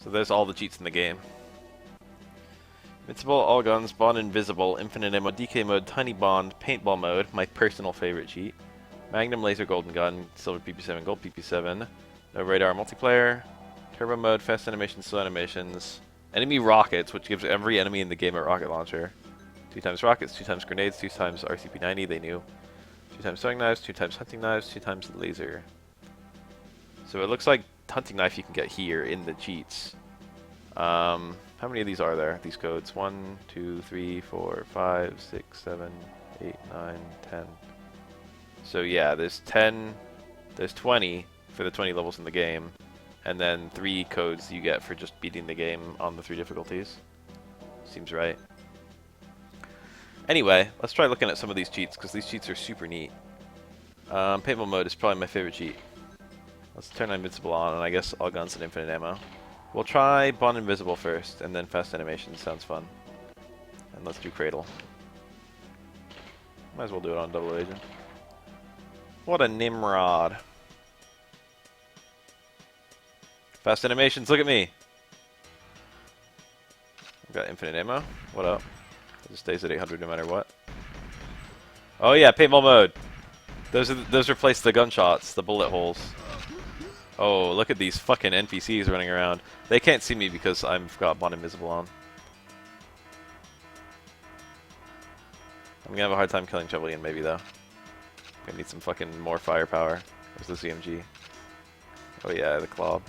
So there's all the cheats in the game. Invincible, all guns, bond invisible, infinite ammo, DK mode, tiny bond, paintball mode, my personal favorite cheat. Magnum laser golden gun, silver PP7, gold PP7, no radar multiplayer, turbo mode, fast animations, slow animations, enemy rockets, which gives every enemy in the game a rocket launcher. 2 times rockets, 2 times grenades, 2 times RCP-90, they knew. 2 times throwing knives, 2 times hunting knives, 2 times laser. So it looks like hunting knife you can get here in the cheats. How many of these are there, these codes? 1, 2, 3, 4, 5, 6, 7, 8, 9, 10. So yeah, there's 10, there's 20 for the 20 levels in the game, and then 3 codes you get for just beating the game on the 3 difficulties. Seems right. Anyway, let's try looking at some of these cheats, because these cheats are super neat. Paintball mode is probably my favorite cheat. Let's turn Invincible on, and I guess all guns and infinite ammo. We'll try Bond Invisible first, and then Fast Animation. Sounds fun. And let's do Cradle. Might as well do it on Double Agent. What a Nimrod. Fast Animations, look at me! I've got infinite ammo. What up? It just stays at 800 no matter what. Oh yeah, paintball mode! Those replace the gunshots, the bullet holes. Oh, look at these fucking NPCs running around. They can't see me because I've got Bond Invisible on. I'm gonna have a hard time killing Chevalier maybe though. Gonna need some fucking more firepower. Where's the CMG? Oh yeah, the Clob.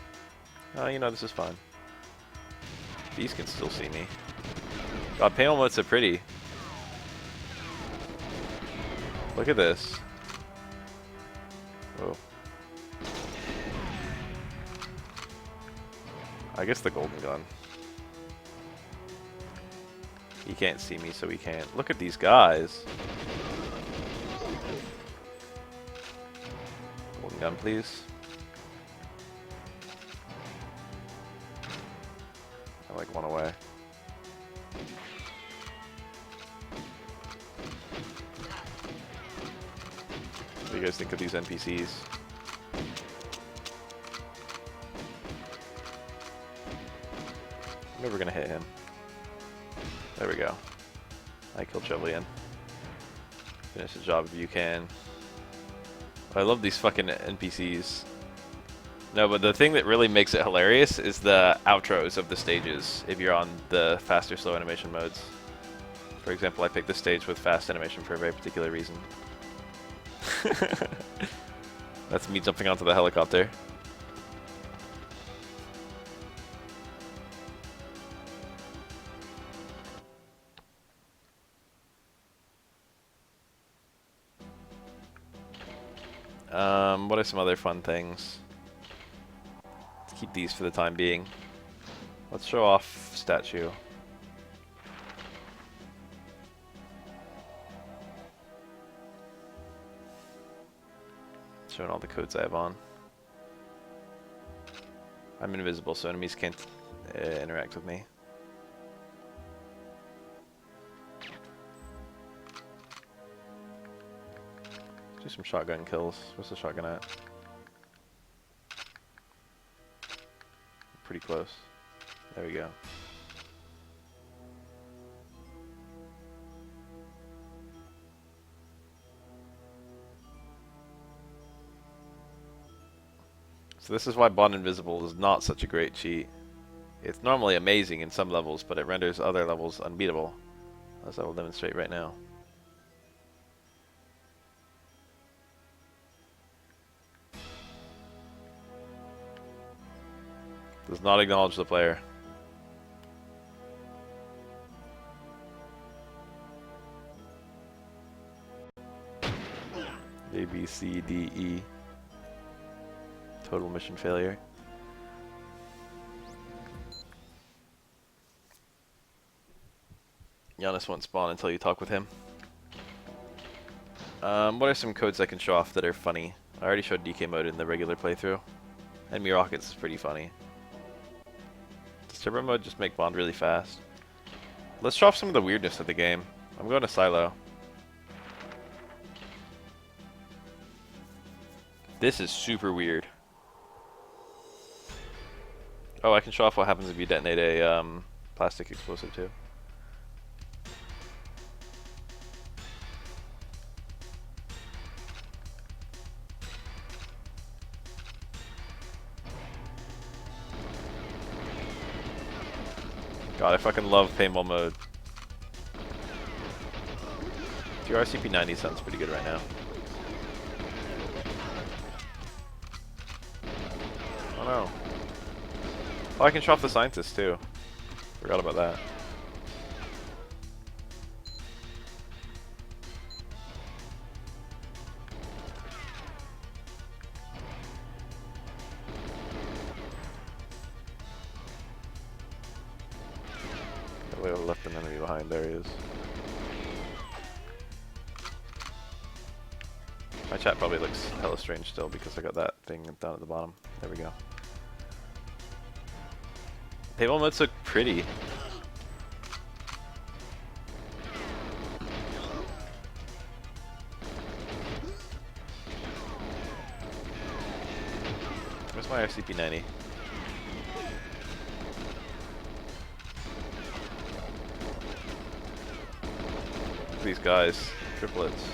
Oh, you know, this is fine. These can still see me. God, panel mode's so pretty. Look at this. Whoa. I guess the golden gun. He can't see me, so he can't. Look at these guys. Golden gun, please. I like one away. What do you guys think of these NPCs? I'm never gonna hit him. There we go. I killed Chevalier. Finish the job if you can. I love these fucking NPCs. No, but the thing that really makes it hilarious is the outros of the stages if you're on the fast or slow animation modes. For example, I picked this stage with fast animation for a very particular reason. That's me jumping onto the helicopter. What are some other fun things? Let's keep these for the time being. Let's show off statue. Showing all the codes I have on. I'm invisible, so enemies can't interact with me. Do some shotgun kills. What's the shotgun at? Pretty close. There we go. So this is why Bond Invisible is not such a great cheat. It's normally amazing in some levels, but it renders other levels unbeatable, as I will demonstrate right now. Does not acknowledge the player. A, B, C, D, E. Total mission failure. Giannis won't spawn until you talk with him. What are some codes I can show off that are funny? I already showed DK mode in the regular playthrough. Enemy rockets is pretty funny. Does turbo mode just make Bond really fast? Let's show off some of the weirdness of the game. I'm going to silo. This is super weird. Oh, I can show off what happens if you detonate a plastic explosive too. God, I fucking love paintball mode. Your RCP-90 sounds pretty good right now. Oh no. Oh, I can show off the scientist too. Forgot about that. I left an enemy behind. There he is. My chat probably looks hella strange still because I got that thing down at the bottom. There we go. Paintball modes look pretty. Where's my RCP-90? These guys, triplets.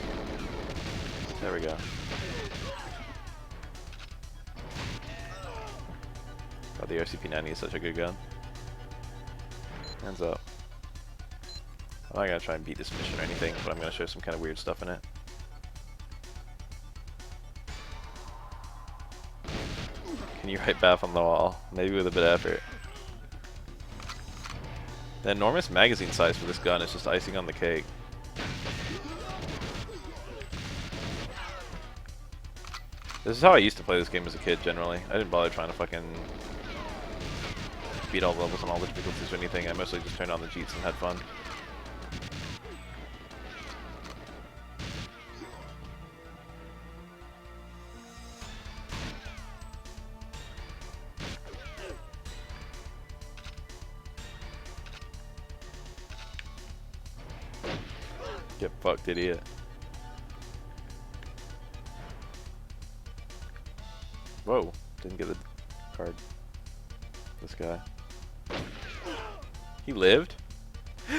There we go. God, the RCP-90 is such a good gun. Hands up. I'm not gonna try and beat this mission or anything, but I'm gonna show some kind of weird stuff in it. Can you write BAF on the wall? Maybe with a bit of effort. The enormous magazine size for this gun is just icing on the cake. This is how I used to play this game as a kid, generally. I didn't bother trying to fucking beat all the levels and all the difficulties or anything. I mostly just turned on the cheats and had fun. Get fucked, idiot. Whoa, didn't get the card. This guy. He lived?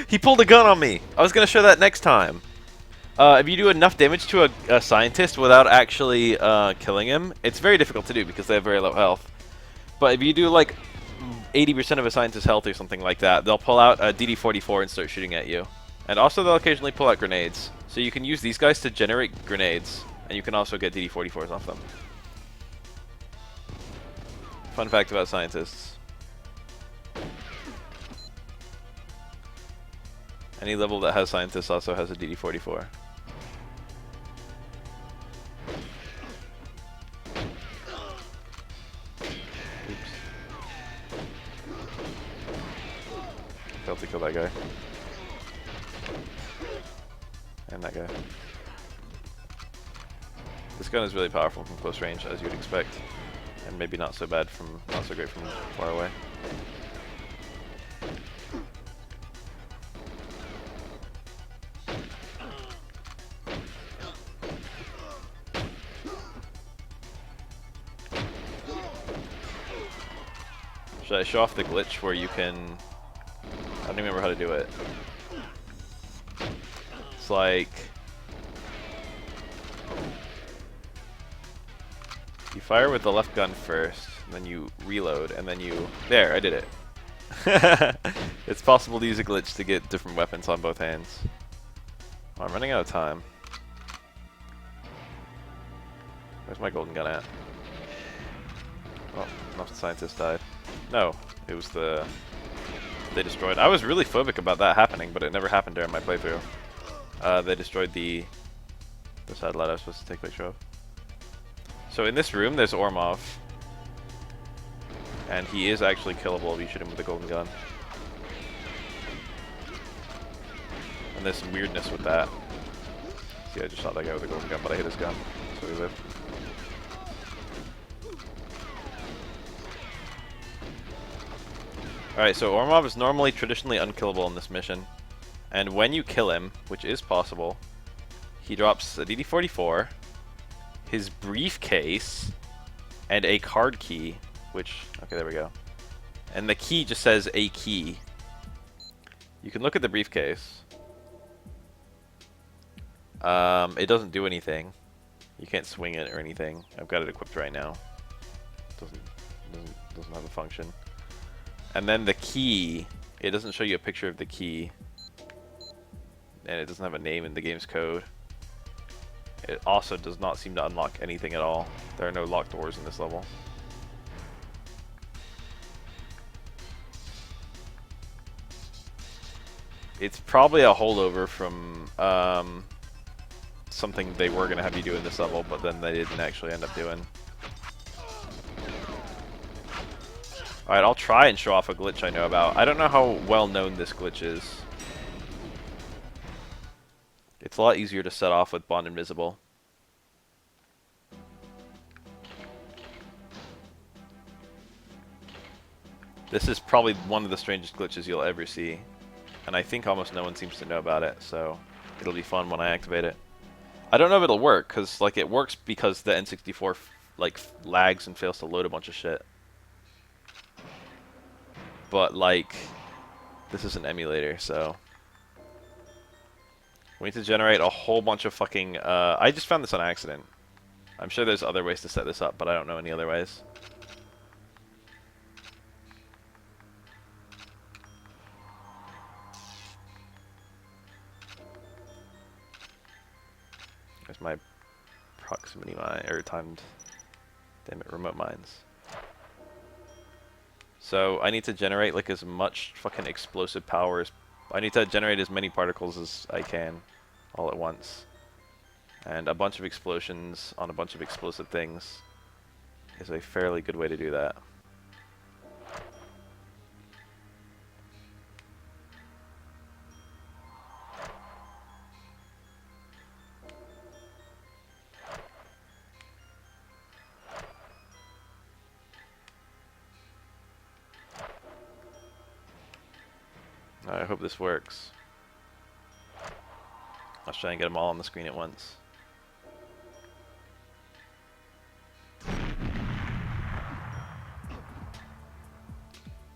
He pulled a gun on me! I was gonna show that next time. If you do enough damage to a scientist without actually killing him, it's very difficult to do because they have very low health. But if you do like 80% of a scientist's health or something like that, they'll pull out a DD-44 and start shooting at you. And also they'll occasionally pull out grenades. So you can use these guys to generate grenades, and you can also get DD-44s off them. Fun fact about scientists. Any level that has scientists also has a DD-44. Oops. Failed to kill that guy. And that guy. This gun is really powerful from close range, as you'd expect. And maybe not so great from far away. Should I show off the glitch where you can... I don't remember how to do it. It's like... you fire with the left gun first, then you reload, and then you... There, I did it. It's possible to use a glitch to get different weapons on both hands. Oh, I'm running out of time. Where's my golden gun at? Oh, enough the scientist died. No, it was the... they destroyed... I was really phobic about that happening, but it never happened during my playthrough. They destroyed the satellite I was supposed to take a picture of. So in this room, there's Ormov. And he is actually killable if you shoot him with a golden gun. And there's some weirdness with that. See, I just shot that guy with a golden gun, but I hit his gun, so he lived. Alright, so Ormov is normally traditionally unkillable in this mission. And when you kill him, which is possible, he drops a DD-44, his briefcase, and a card key, which... okay, there we go. And the key just says a key. You can look at the briefcase. It doesn't do anything. You can't swing it or anything. I've got it equipped right now. Doesn't have a function. And then the key, it doesn't show you a picture of the key. And it doesn't have a name in the game's code. It also does not seem to unlock anything at all. There are no locked doors in this level. It's probably a holdover from something they were going to have you do in this level, but then they didn't actually end up doing. Alright, I'll try and show off a glitch I know about. I don't know how well known this glitch is. It's a lot easier to set off with Bond Invisible. This is probably one of the strangest glitches you'll ever see. And I think almost no one seems to know about it, so it'll be fun when I activate it. I don't know if it'll work, because like it works because the N64 like lags and fails to load a bunch of shit. But like, this is an emulator, so we need to generate a whole bunch of fucking. I just found this on accident. I'm sure there's other ways to set this up, but I don't know any other ways. There's my proximity mine, or timed, damn it, remote mines. So I need to generate like as much fucking explosive power as, I need to generate as many particles as I can all at once. And a bunch of explosions on a bunch of explosive things is a fairly good way to do that. I hope this works. Let's try and get them all on the screen at once.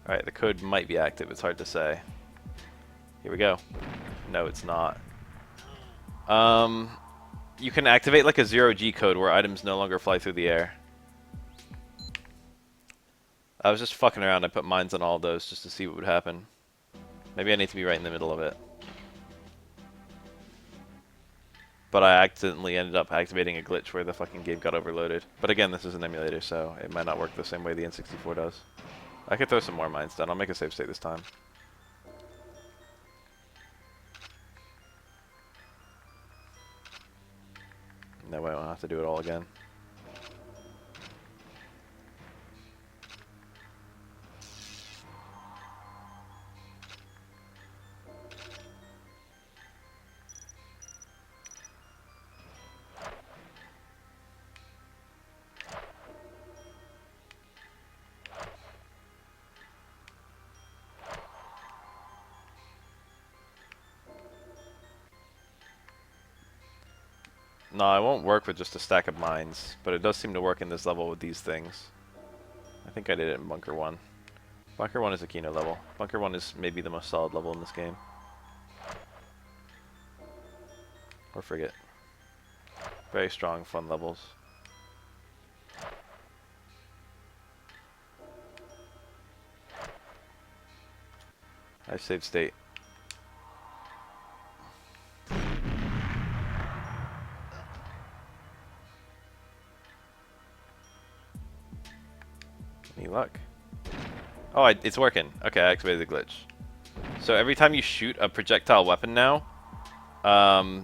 Alright, the code might be active, it's hard to say. Here we go. No, it's not. You can activate like a 0G code where items no longer fly through the air. I was just fucking around, I put mines on all of those just to see what would happen. Maybe I need to be right in the middle of it. But I accidentally ended up activating a glitch where the fucking game got overloaded. But again, this is an emulator, so it might not work the same way the N64 does. I could throw some more mines down. I'll make a save state this time. That way I won't have to do it all again. No, it won't work with just a stack of mines, but it does seem to work in this level with these things. I think I did it in Bunker 1. Bunker 1 is a Kino level. Bunker 1 is maybe the most solid level in this game. Or Frigate. Very strong, fun levels. I saved state. Any luck? Oh, it's working. Okay, I activated the glitch. So every time you shoot a projectile weapon now,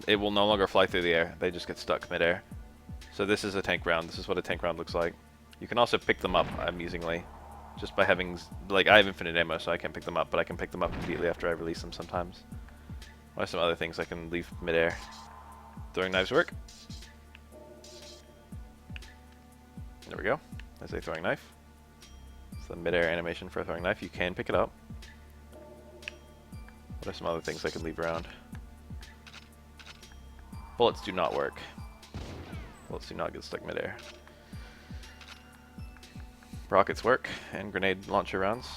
it will no longer fly through the air. They just get stuck midair. So this is a tank round. This is what a tank round looks like. You can also pick them up amusingly, just by having, like, I have infinite ammo, so I can't pick them up, but I can pick them up immediately after I release them sometimes. What are some other things I can leave midair? Throwing knives work. There we go. That's a throwing knife. It's the midair animation for a throwing knife. You can pick it up. What are some other things I can leave around? Bullets do not work. Bullets do not get stuck midair. Rockets work, and grenade launcher rounds.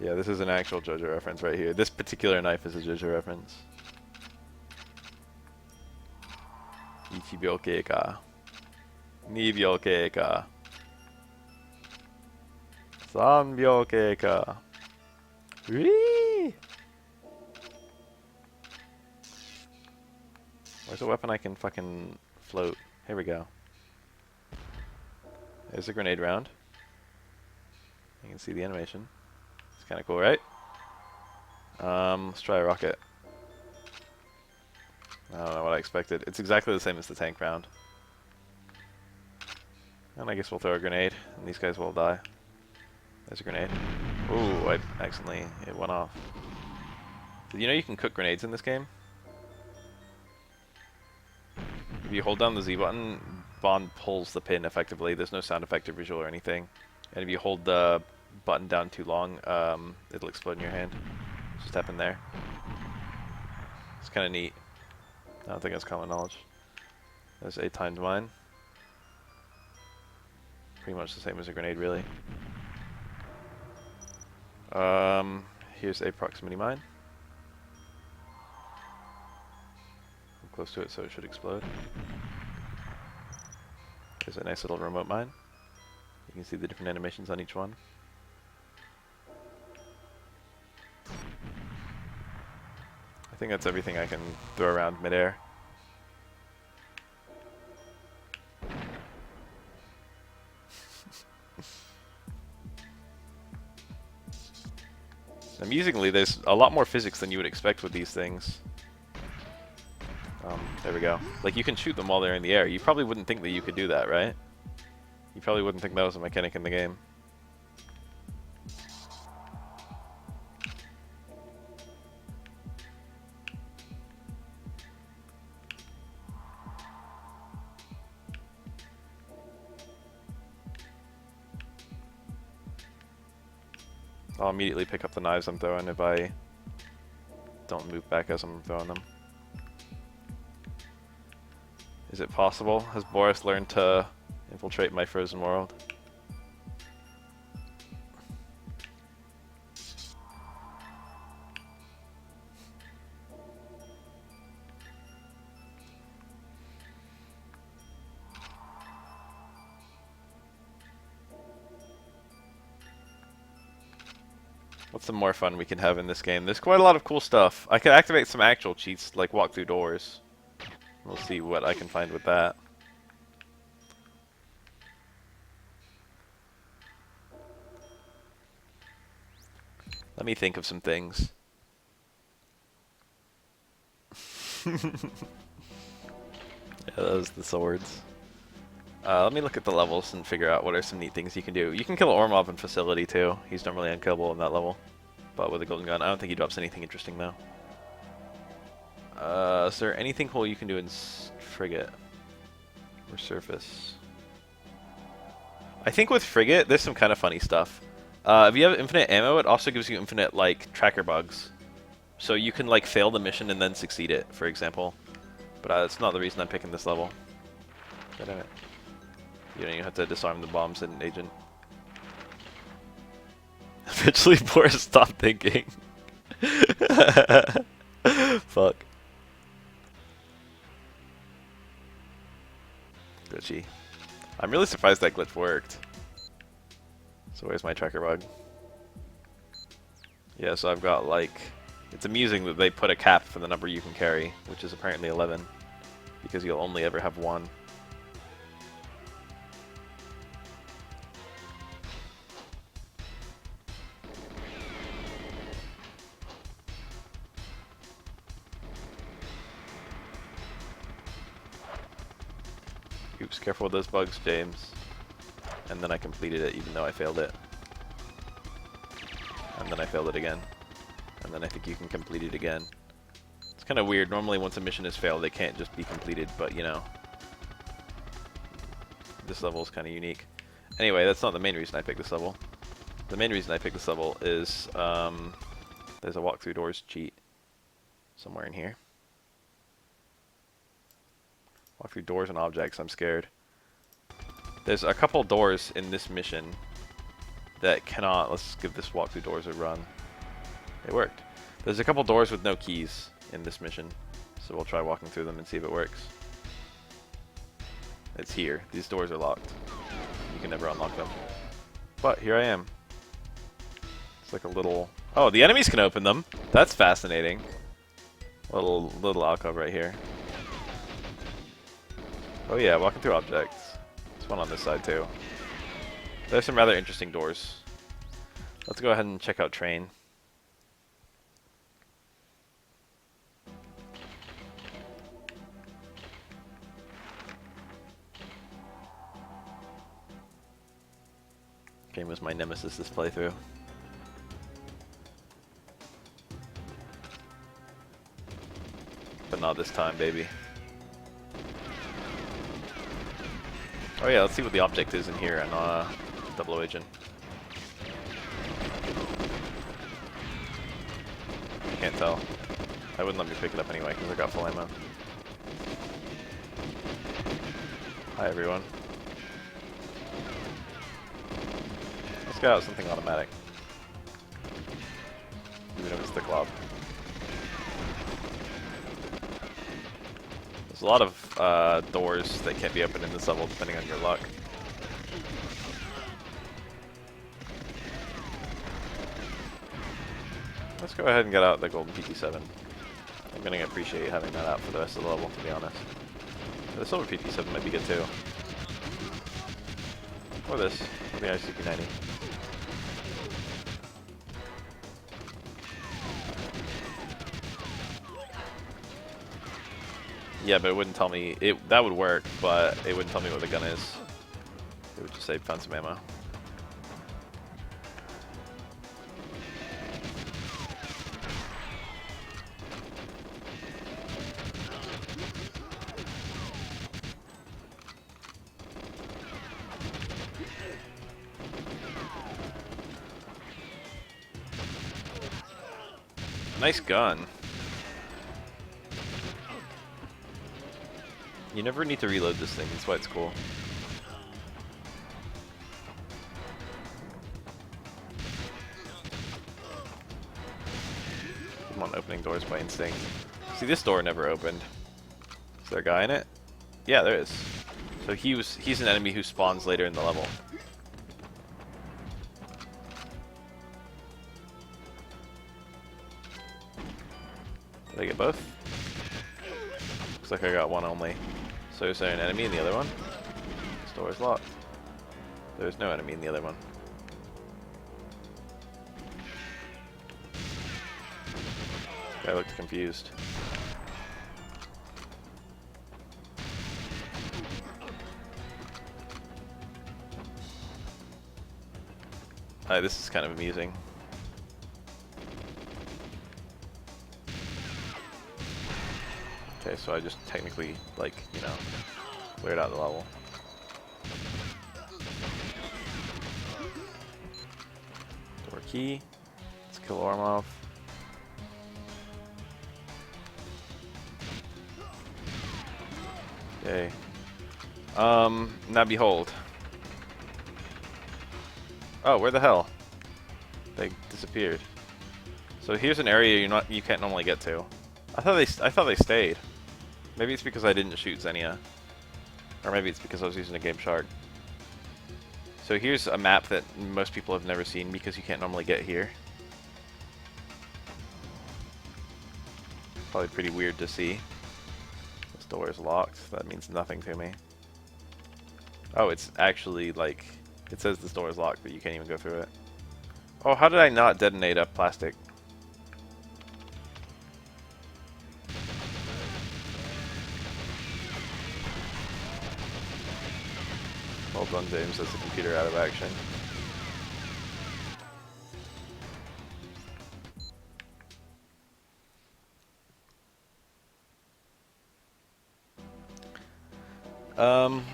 Yeah, this is an actual JoJo reference right here. This particular knife is a JoJo reference. Ichibyoke ka. Nibyoke ka. Sanbyoke ka. Whee! Where's a weapon I can fucking float? Here we go. There's a grenade round. You can see the animation. It's kind of cool, right? Let's try a rocket. I don't know what I expected. It's exactly the same as the tank round. And I guess we'll throw a grenade, and these guys will die. There's a grenade. Ooh, I accidentally, it went off. Did you know you can cook grenades in this game? If you hold down the Z button, Bond pulls the pin effectively. There's no sound effect or visual or anything. And if you hold the button down too long, it'll explode in your hand. Just happened there. It's kind of neat. I don't think that's common knowledge. There's 8 times mine. Pretty much the same as a grenade, really. Here's a proximity mine. I'm close to it, so it should explode. There's a nice little remote mine. You can see the different animations on each one. I think that's everything I can throw around midair. Amusingly, there's a lot more physics than you would expect with these things. There we go. Like, you can shoot them while they're in the air. You probably wouldn't think that you could do that, right? You probably wouldn't think that was a mechanic in the game. I'll immediately pick up the knives I'm throwing if I don't move back as I'm throwing them. Is it possible? Has Boris learned to infiltrate my frozen world? What's some more fun we can have in this game? There's quite a lot of cool stuff. I could activate some actual cheats, like walk through doors. We'll see what I can find with that. Let me think of some things. Yeah, those are the swords. Let me look at the levels and figure out what are some neat things you can do. You can kill Ormov in Facility too. He's normally unkillable in that level. But with a golden gun, I don't think he drops anything interesting though. Is there anything cool you can do in Frigate? Or Surface? I think with Frigate, there's some kind of funny stuff. If you have infinite ammo, it also gives you infinite, like, tracker bugs. So you can, like, fail the mission and then succeed it, for example. But that's not the reason I'm picking this level. God damn it. You don't even have to disarm the bombs in Agent. Eventually, Boris stopped thinking. Fuck. Glitchy. I'm really surprised that glitch worked. So where's my tracker bug? Yeah, so I've got, like... It's amusing that they put a cap for the number you can carry, which is apparently 11. Because you'll only ever have one. Oops, careful with those bugs, James. And then I completed it even though I failed it. And then I failed it again. And then I think you can complete it again. It's kind of weird. Normally once a mission is failed, it can't just be completed, but you know. This level is kind of unique. Anyway, that's not the main reason I picked this level. The main reason I picked this level is there's a walk through doors cheat somewhere in here. Walk through doors and objects, I'm scared. There's a couple doors in this mission that cannot. Let's give this walk through doors a run. It worked. There's a couple doors with no keys in this mission, so we'll try walking through them and see if it works. It's here. These doors are locked. You can never unlock them. But here I am. It's like a little... Oh, the enemies can open them. That's fascinating. Little alcove right here. Oh yeah, walking through objects. There's one on this side too. There's some rather interesting doors. Let's go ahead and check out train. Game was my nemesis this playthrough. But not this time, baby. Oh yeah, let's see what the object is in here on Double O Agent. I can't tell. I wouldn't let me pick it up anyway because I got full ammo. Hi everyone. Let's get out something automatic. Even if it's the club. There's a lot of doors that can't be opened in this level depending on your luck. Let's go ahead and get out the golden PT7. I'm going to appreciate having that out for the rest of the level, to be honest. The silver PT7 might be good too. Or this, or the ICP-90. Yeah, but it wouldn't tell me. That would work, but it wouldn't tell me what the gun is. It would just say found some ammo. Nice gun. You never need to reload this thing, that's why it's cool. I'm on opening doors by instinct. See, this door never opened. Is there a guy in it? Yeah, there is. So he's an enemy who spawns later in the level. Did I get both? Looks like I got one only. So is there an enemy in the other one? This door is locked. There's no enemy in the other one. Guy looked confused. This is kind of amusing. Okay, so I just technically, like, you know, cleared out the level. Door key. Let's kill Ormov. Okay. Now behold. Oh, where the hell? They disappeared. So here's an area you can't normally get to. I thought they stayed. Maybe it's because I didn't shoot Xenia. Or maybe it's because I was using a Game Shark. So here's a map that most people have never seen because you can't normally get here. Probably pretty weird to see. This door is locked. That means nothing to me. Oh, it's actually like... It says this door is locked, but you can't even go through it. Oh, how did I not detonate a plastic? Well done, James. That's the computer out of action.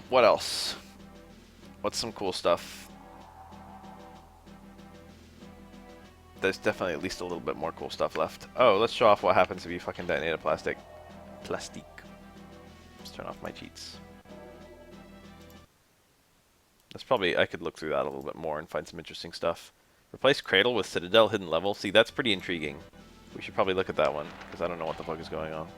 What else? What's some cool stuff? There's definitely at least a little bit more cool stuff left. Oh, let's show off what happens if you fucking detonate a plastic. Plastique. Let's turn off my cheats. That's probably, I could look through that a little bit more and find some interesting stuff. Replace Cradle with Citadel Hidden Level. See, that's pretty intriguing. We should probably look at that one, because I don't know what the fuck is going on.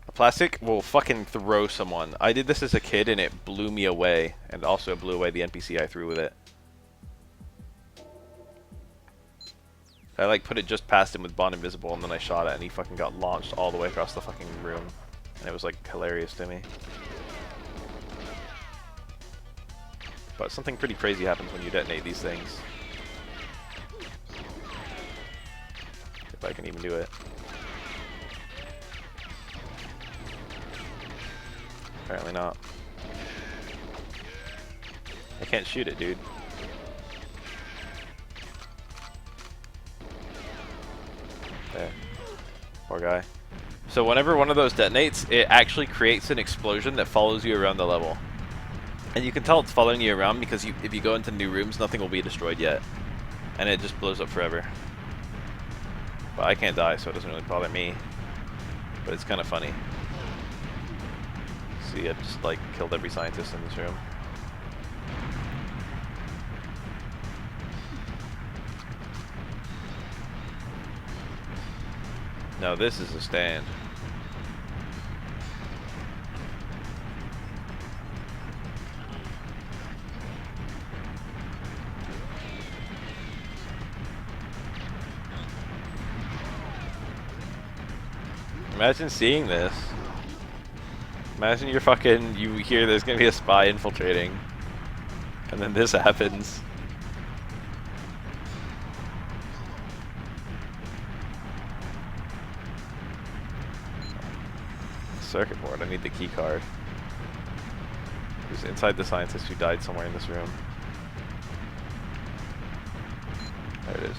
A plastic will fucking throw someone. I did this as a kid and it blew me away, and also blew away the NPC I threw with it. I like put it just past him with Bond Invisible, and then I shot it and he fucking got launched all the way across the fucking room. And it was like hilarious to me. But something pretty crazy happens when you detonate these things. If I can even do it. Apparently not. I can't shoot it, dude. There. Poor guy. So whenever one of those detonates, it actually creates an explosion that follows you around the level. And you can tell it's following you around because if you go into new rooms, nothing will be destroyed yet. And it just blows up forever. But I can't die, so it doesn't really bother me. But it's kind of funny. See, I just like killed every scientist in this room. No, this is a stand. Imagine seeing this. Imagine you hear there's gonna be a spy infiltrating. And then this happens. Circuit board, I need the key card. It's inside the scientist who died somewhere in this room. There it is.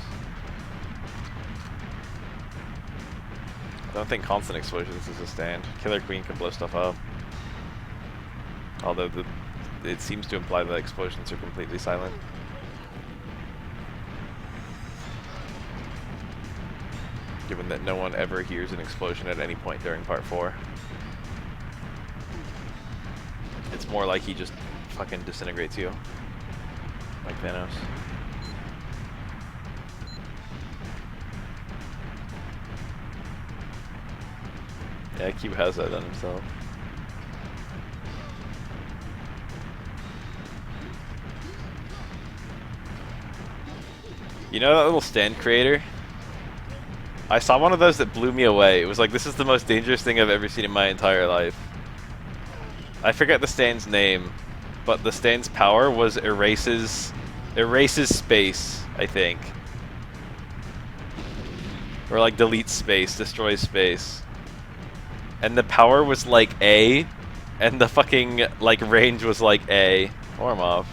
I don't think constant explosions is a stand. Killer Queen can blow stuff up. Although it seems to imply that explosions are completely silent. Given that no one ever hears an explosion at any point during part 4. It's more like he just fucking disintegrates you. Like Thanos. Yeah, Cube has that on himself. You know that little stand creator? I saw one of those that blew me away. It was like, this is the most dangerous thing I've ever seen in my entire life. I forget the stand's name, but the stand's power was erases space, I think. Or like deletes space, destroys space. And the power was like A, and the fucking like range was like A. Warm off.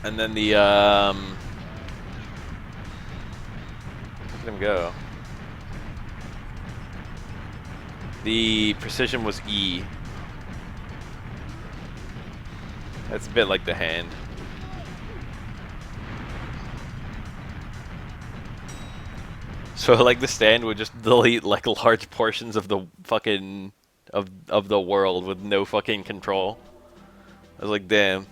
And then the look at him go. The precision was E. That's a bit like the hand. So like the stand would just delete like large portions of the fucking of the world with no fucking control. I was like, damn.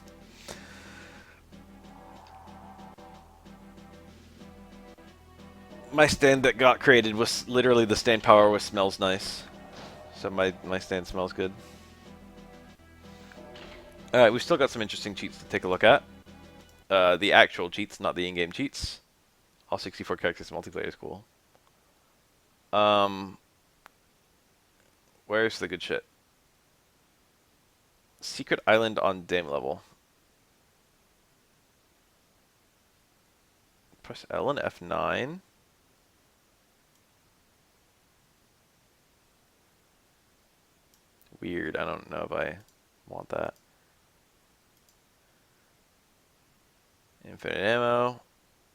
My stand that got created was literally the stand power was smells nice. So my stand smells good. Alright, we've still got some interesting cheats to take a look at. The actual cheats, not the in-game cheats. All 64 characters multiplayer is cool. Where's the good shit? Secret Island on Dame level. Press L and F9. Weird, I don't know if I want that. Infinite ammo.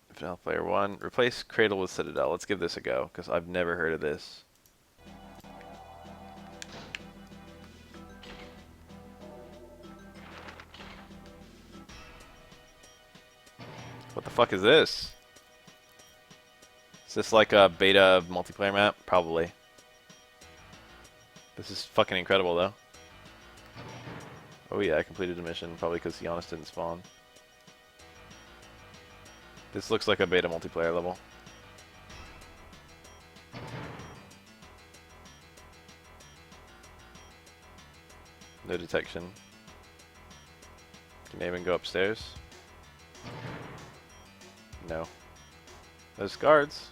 Infinite player 1. Replace Cradle with Citadel. Let's give this a go, because I've never heard of this. What the fuck is this? Is this like a beta multiplayer map? Probably. This is fucking incredible though. Oh yeah, I completed the mission, probably because Giannis didn't spawn. This looks like a beta multiplayer level. No detection. Can I even go upstairs? No. There's guards.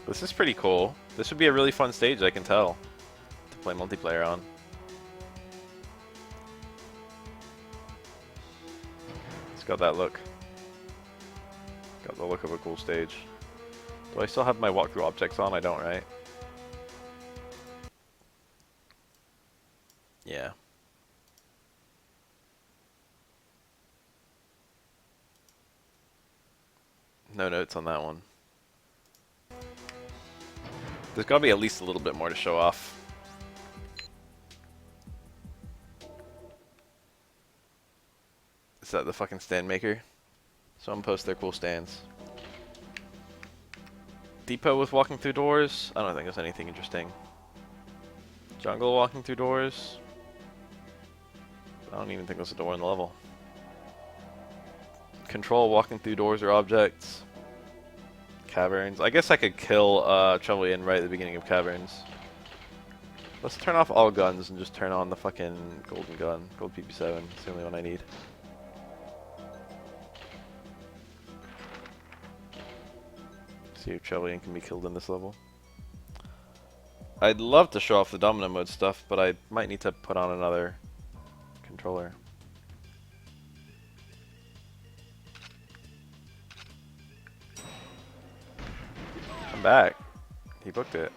This is pretty cool. This would be a really fun stage, I can tell, to play multiplayer on. It's got that look. Got the look of a cool stage. Do I still have my walkthrough objects on? I don't, right? Yeah. No notes on that one. There's gotta be at least a little bit more to show off. Is that the fucking stand maker? Someone post their cool stands. Depot with walking through doors? I don't think there's anything interesting. Jungle walking through doors? I don't even think there's a door in the level. Control walking through doors or objects. Caverns. I guess I could kill Trevelyan right at the beginning of Caverns. Let's turn off all guns and just turn on the fucking golden gun. Gold PP7. It's the only one I need. See if Trevelyan can be killed in this level. I'd love to show off the Domino mode stuff, but I might need to put on another controller. I'm back. He booked it.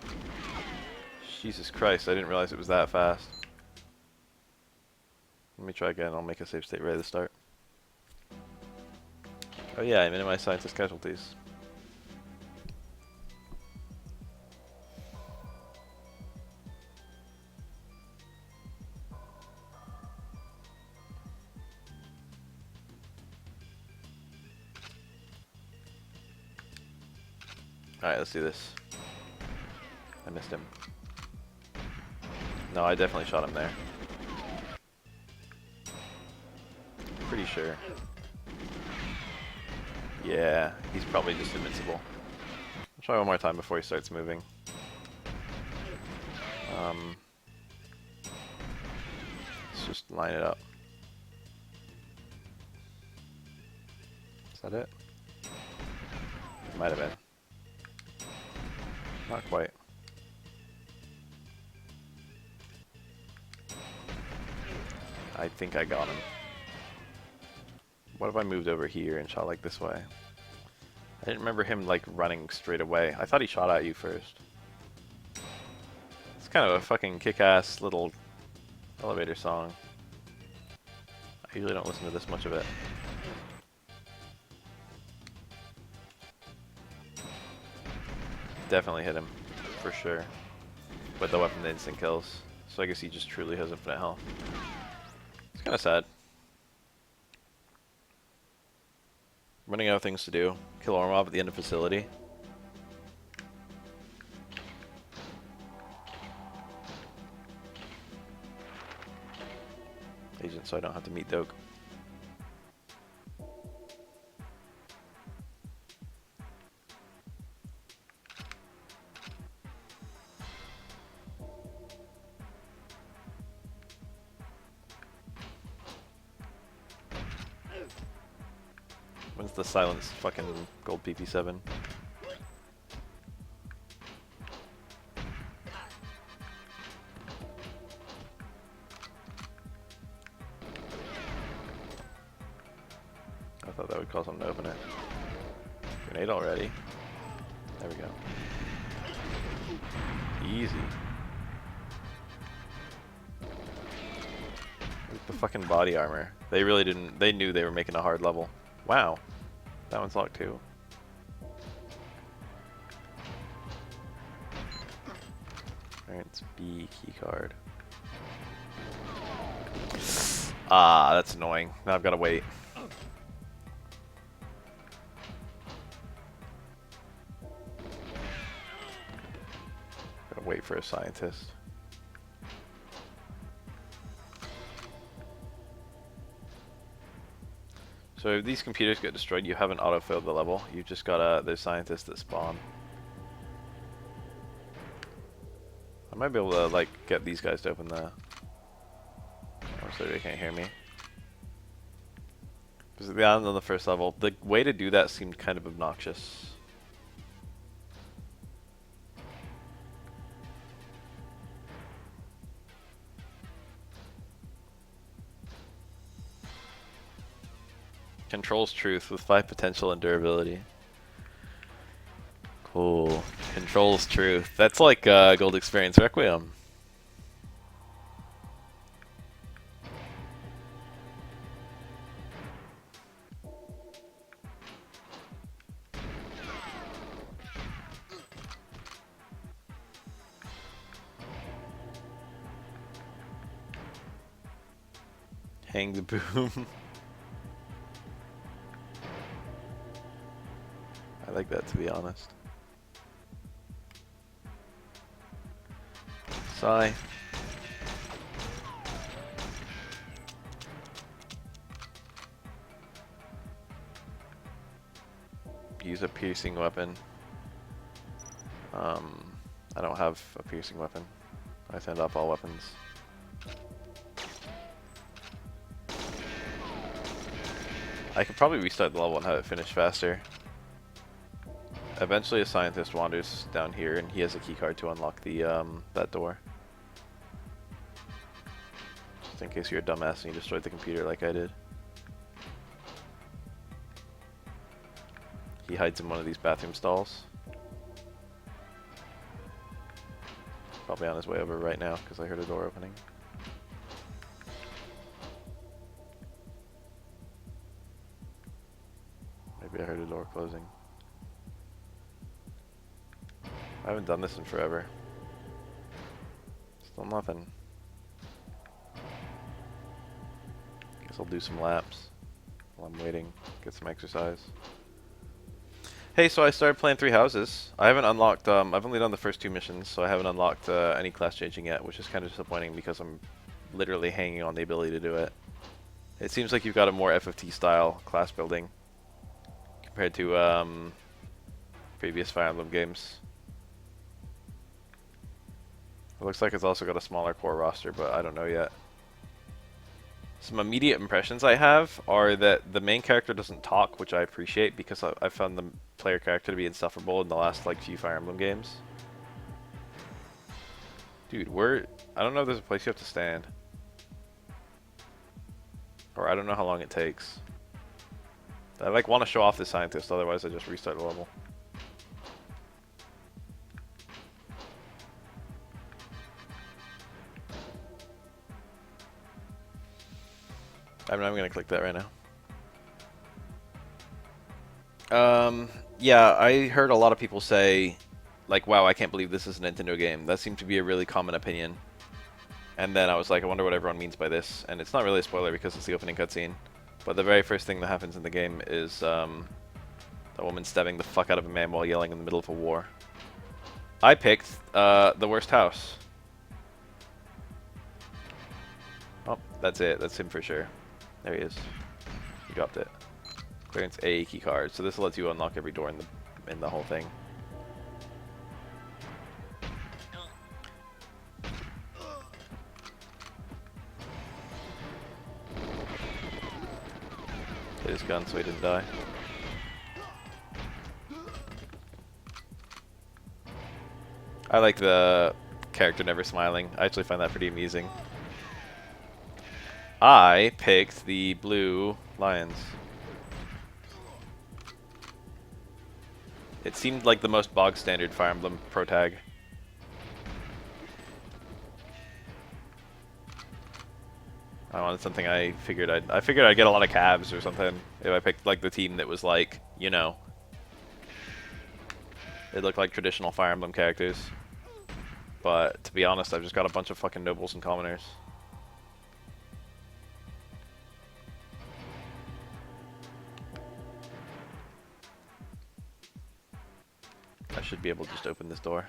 Jesus Christ, I didn't realize it was that fast. Let me try again. I'll make a save state right at the start. Oh yeah, I minimize scientist casualties. Alright, let's do this. I missed him. No, I definitely shot him there. Pretty sure. Yeah, he's probably just invincible. I'll try one more time before he starts moving. Let's just line it up. Is that it? Might have been. Not quite. I think I got him. What if I moved over here and shot like this way? I didn't remember him like running straight away. I thought he shot at you first. It's kind of a fucking kick-ass little elevator song. I usually don't listen to this much of it. Definitely hit him, for sure. With the weapon that instant kills. So I guess he just truly has infinite health. It's kind of sad. Running out of things to do. Kill Ormov at the end of facility. Agent, so I don't have to meet Doak. When's the silence fucking gold PP7? I thought that would cause him to open it. Grenade already. There we go. Easy. Look at the fucking body armor. They really didn't. They knew they were making a hard level. Wow. That one's locked too. Clearance B keycard. Ah, that's annoying. Now I've got to wait. Gotta wait for a scientist. So if these computers get destroyed, you haven't auto-filled the level. You've just got there's scientists that spawn. I might be able to like get these guys to open the... Oh, so they can't hear me. Because at the island on the first level, the way to do that seemed kind of obnoxious. Controls truth with 5 potential and durability. Cool. Controls truth. That's like Gold Experience Requiem. Hang the boom. I like that, to be honest. Sigh. Use a piercing weapon. I don't have a piercing weapon. I send off all weapons. I could probably restart the level and have it finish faster. Eventually a scientist wanders down here and he has a keycard to unlock the that door. Just in case you're a dumbass and you destroyed the computer like I did. He hides in one of these bathroom stalls. Probably on his way over right now because I heard a door opening. Maybe I heard a door closing. I haven't done this in forever. Still nothing. Guess I'll do some laps while I'm waiting, get some exercise. Hey, so I started playing 3 houses. I haven't unlocked, I've only done the first 2 missions, so I haven't unlocked any class changing yet, which is kind of disappointing because I'm literally hanging on the ability to do it. It seems like you've got a more FFT style class building compared to previous Fire Emblem games. It looks like it's also got a smaller core roster, but I don't know yet. Some immediate impressions I have are that the main character doesn't talk, which I appreciate because I found the player character to be insufferable in the last like few Fire Emblem games. Dude, I don't know if there's a place you have to stand. Or I don't know how long it takes. I like want to show off the scientist, otherwise I just restart the level. I'm gonna click that right now. Yeah, I heard a lot of people say, like, wow, I can't believe this is a Nintendo game. That seemed to be a really common opinion. And then I was like, I wonder what everyone means by this. And it's not really a spoiler because it's the opening cutscene. But the very first thing that happens in the game is a woman stabbing the fuck out of a man while yelling in the middle of a war. I picked the worst house. Oh, that's it. That's him for sure. There he is. He dropped it. Clearance A key card. So this lets you unlock every door in the whole thing. Hit his gun so he didn't die. I like the character never smiling. I actually find that pretty amusing. I picked the blue lions. It seemed like the most bog standard Fire Emblem pro tag. I wanted something I figured I'd get a lot of cabs or something if I picked like the team that was like, you know, it looked like traditional Fire Emblem characters. But to be honest, I've just got a bunch of fucking nobles and commoners. I should be able to just open this door.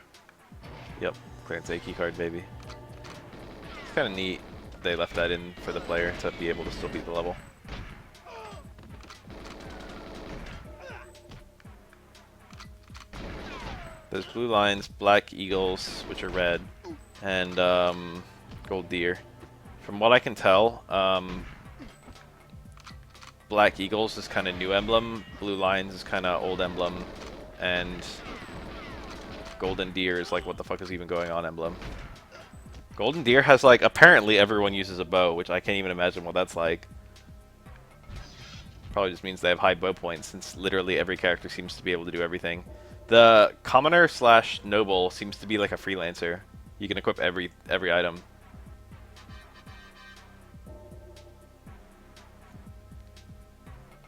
Yep, clearance A key card, baby. It's kind of neat they left that in for the player to be able to still beat the level. There's blue lines, black eagles, which are red, and gold deer. From what I can tell, black eagles is kind of new emblem, blue lines is kind of old emblem, and golden deer is like what the fuck is even going on emblem. Golden deer has like, apparently everyone uses a bow, which I can't even imagine what that's like. Probably just means they have high bow points, since literally every character seems to be able to do everything. The commoner slash noble seems to be like a freelancer. You can equip every item.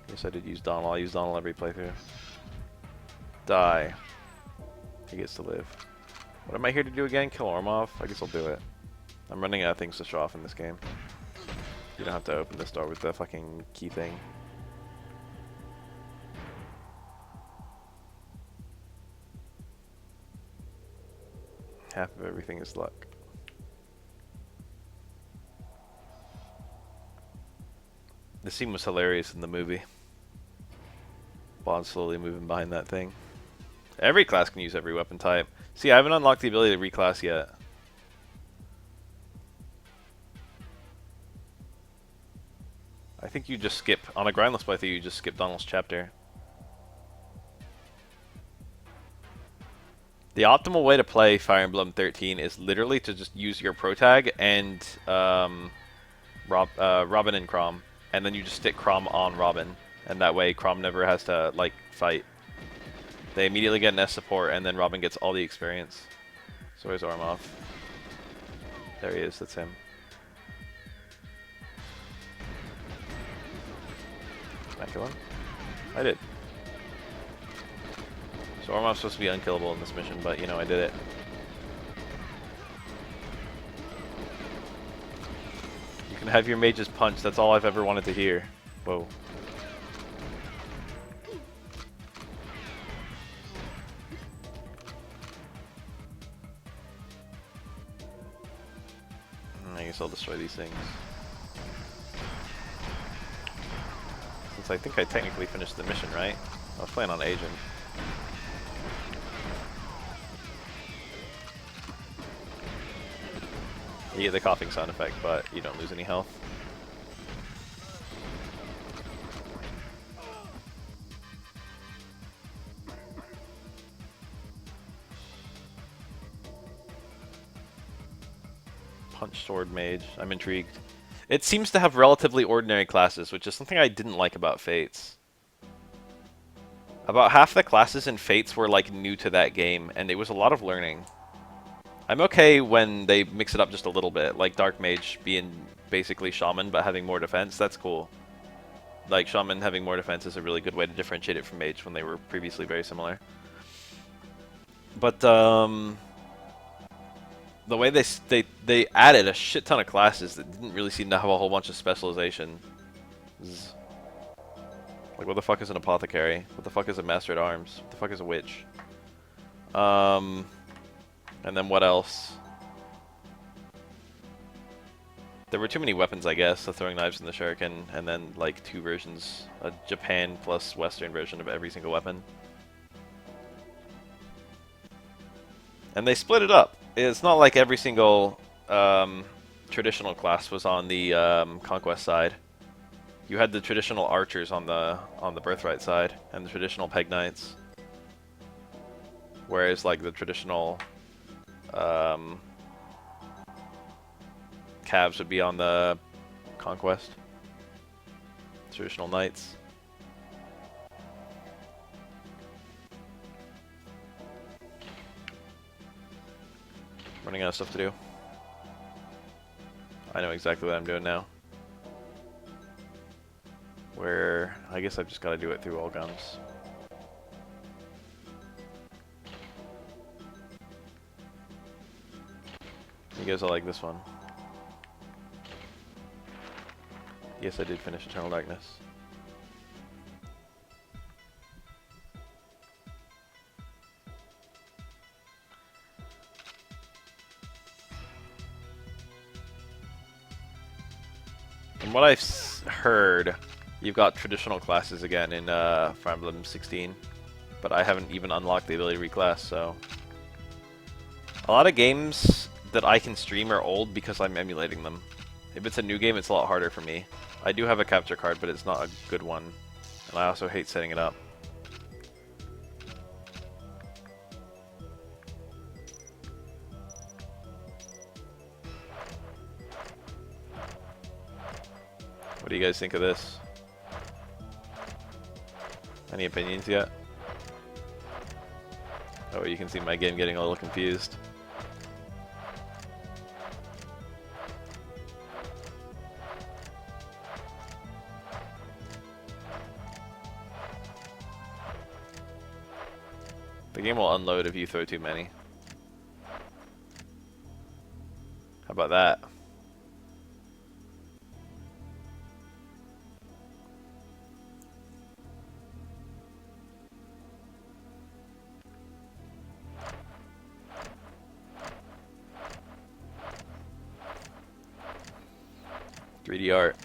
Guess I did use Donald. I'll use Donald every playthrough. Die. He gets to live. What am I here to do again? Kill Ormov? I guess I'll do it. I'm running out of things to show off in this game. You don't have to open this door with the fucking key thing. Half of everything is luck. The scene was hilarious in the movie. Bond slowly moving behind that thing. Every class can use every weapon type. See, I haven't unlocked the ability to reclass yet. I think you just skip, on a grindless playthrough, you just skip Donald's chapter. The optimal way to play Fire Emblem 13 is literally to just use your pro tag and Robin and Chrom, and then you just stick Chrom on Robin, and that way Chrom never has to like fight. They immediately get an S support, and then Robin gets all the experience. So where's Ormov? There he is. That's him. Can I kill him? I did. So Ormov's supposed to be unkillable in this mission, but you know, I did it. You can have your mage's punch, that's all I've ever wanted to hear. Whoa. I guess I'll destroy these things. Since I think I technically finished the mission, right? I was playing on Agent. You get the coughing sound effect, but you don't lose any health. Punch Sword Mage. I'm intrigued. It seems to have relatively ordinary classes, which is something I didn't like about Fates. About half the classes in Fates were like new to that game, and it was a lot of learning. I'm okay when they mix it up just a little bit, like Dark Mage being basically Shaman but having more defense. That's cool. Like Shaman having more defense is a really good way to differentiate it from Mage when they were previously very similar. But the way they added a shit ton of classes that didn't really seem to have a whole bunch of specialization. Like, what the fuck is an apothecary? What the fuck is a master at arms? What the fuck is a witch? And then what else? There were too many weapons, I guess. The throwing knives and the shuriken, and then like 2 versions, a Japan plus Western version of every single weapon. And they split it up. It's not like every single traditional class was on the Conquest side. You had the traditional archers on the Birthright side, and the traditional Peg Knights. Whereas like the traditional Cavs would be on the Conquest. Traditional Knights. Running out of stuff to do. I know exactly what I'm doing now. Where I guess I've just got to do it through all guns. You guys all like this one. Yes, I did finish Eternal Darkness. From what I've heard, you've got traditional classes again in Fire Emblem 16, but I haven't even unlocked the ability to reclass, so... A lot of games that I can stream are old because I'm emulating them. If it's a new game, it's a lot harder for me. I do have a capture card, but it's not a good one, and I also hate setting it up. What do you guys think of this? Any opinions yet? Oh, you can see my game getting a little confused. The game will unload if you throw too many. How about that? .3D art.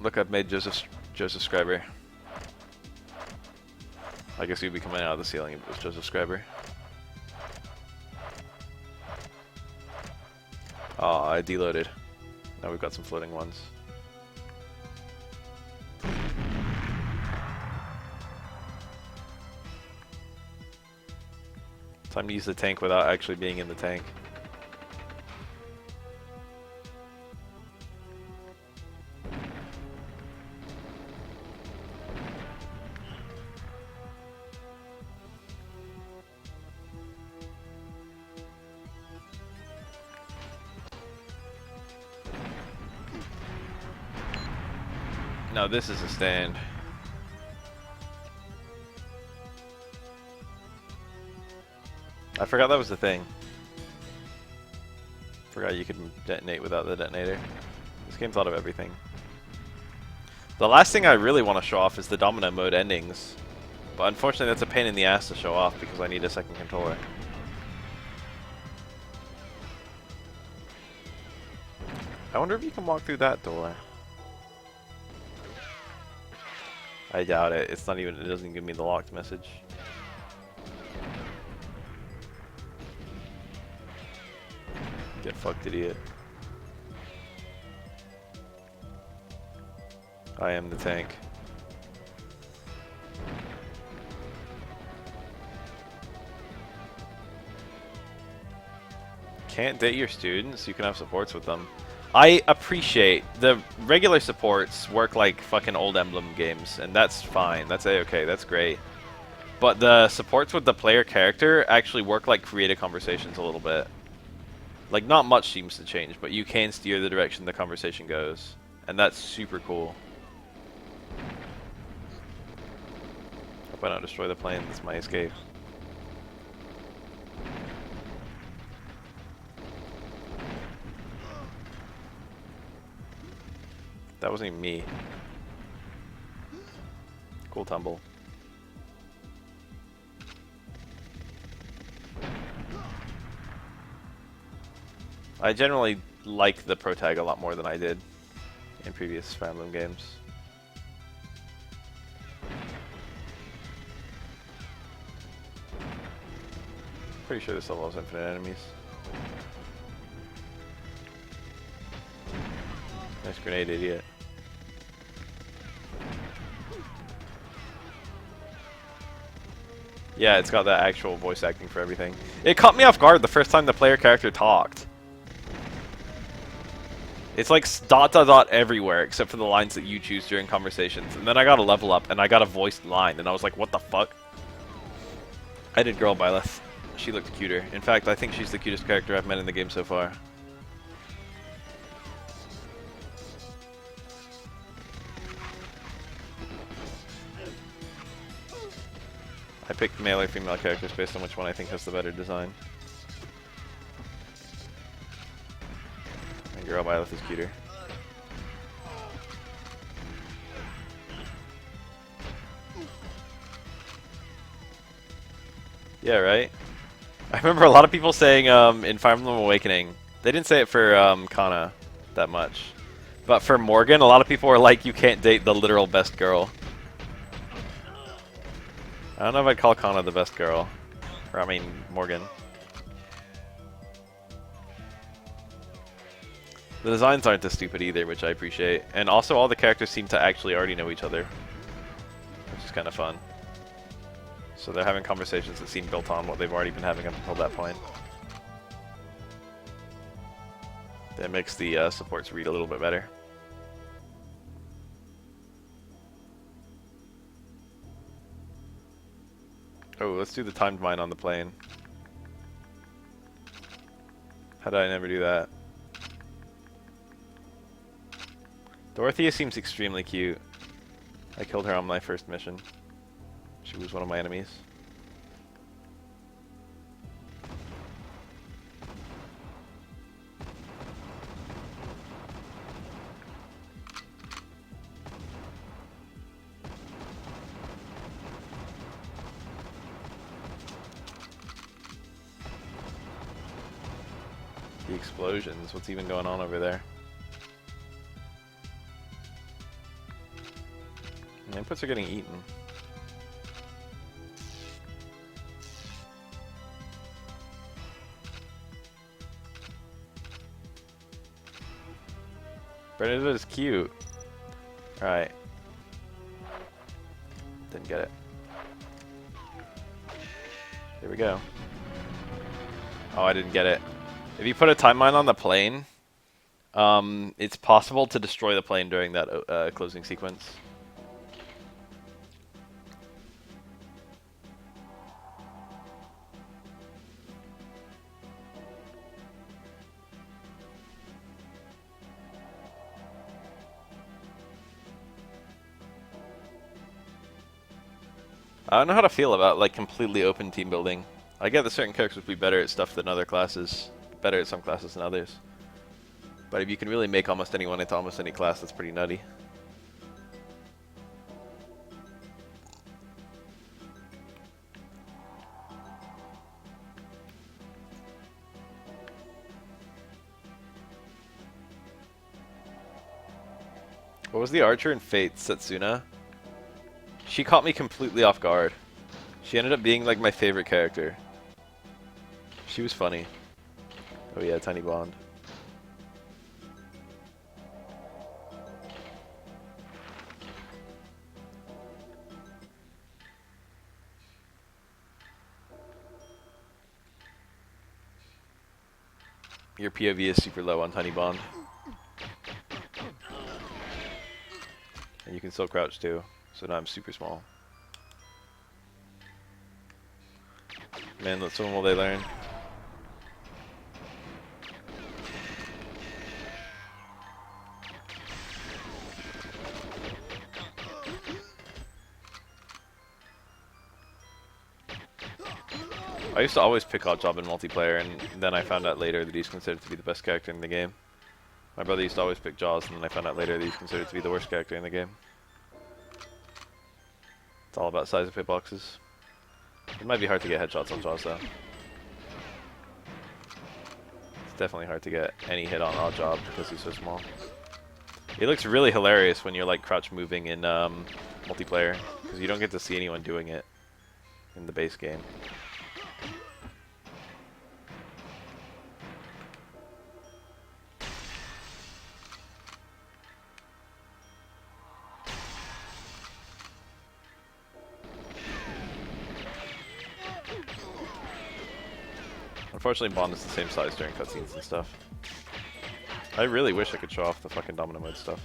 Look, I've made Joseph Scriber. I guess he'd be coming out of the ceiling if it was Joseph Scriber. Oh, I deloaded. Now we've got some floating ones. Time to use the tank without actually being in the tank. No, this is a stand. I forgot that was the thing. Forgot you could detonate without the detonator. This game thought of everything. The last thing I really want to show off is the Domino mode endings. But unfortunately that's a pain in the ass to show off because I need a second controller. I wonder if you can walk through that door. I doubt it. It's not even, it doesn't give me the locked message. Get fucked, idiot. I am the tank. Can't date your students? You can have supports with them. I appreciate the regular supports work like fucking old Emblem games, and that's fine. That's a-okay. That's great. But the supports with the player character actually work like creative conversations a little bit. Like, not much seems to change, but you can steer the direction the conversation goes. And that's super cool. Hope I don't destroy the plane. That's my escape. That wasn't even me. Cool tumble. I generally like the pro tag a lot more than I did in previous Fire Emblem games. Pretty sure this level has infinite enemies. Nice grenade, idiot. Yeah, it's got that actual voice acting for everything. It caught me off guard the first time the player character talked. It's like dot dot dot everywhere except for the lines that you choose during conversations. And then I got a level up and I got a voiced line and I was like, what the fuck? I did girl Byleth. She looked cuter. In fact, I think she's the cutest character I've met in the game so far. I picked male or female characters based on which one I think has the better design. And girl Byleth is cuter. Yeah, right? I remember a lot of people saying in Fire Emblem Awakening, they didn't say it for Kana that much. But for Morgan, a lot of people were like, you can't date the literal best girl. I don't know if I'd call Kana the best girl. Or, I mean, Morgan. The designs aren't this stupid either, which I appreciate. And also all the characters seem to actually already know each other, which is kind of fun. So they're having conversations that seem built on what they've already been having up until that point. That makes the supports read a little bit better. Oh, let's do the timed mine on the plane. How did I never do that? Dorothea seems extremely cute. I killed her on my first mission. She was one of my enemies. The explosions, what's even going on over there? The inputs are getting eaten. Bernadette is cute. Alright. Didn't get it. Here we go. Oh, I didn't get it. If you put a time mine on the plane, it's possible to destroy the plane during that closing sequence. I don't know how to feel about like completely open team building. I get that certain characters would be better at stuff than other classes, better at some classes than others. But if you can really make almost anyone into almost any class, that's pretty nutty. What was the archer in Fate, Setsuna? She caught me completely off guard. She ended up being like my favorite character. She was funny. Oh yeah, Tiny Bond. Your POV is super low on Tiny Bond. And you can still crouch too. So now I'm super small. Man, let's when will they learn? I used to always pick Oddjob in multiplayer, and then I found out later that he's considered to be the best character in the game. My brother used to always pick Jaws, and then I found out later that he's considered to be the worst character in the game. It's all about size of hitboxes. It might be hard to get headshots on Jaws though. It's definitely hard to get any hit on Oddjob because he's so small. It looks really hilarious when you're like crouch moving in multiplayer, because you don't get to see anyone doing it in the base game. Unfortunately, Bond is the same size during cutscenes and stuff. I really wish I could show off the fucking Domino mode stuff.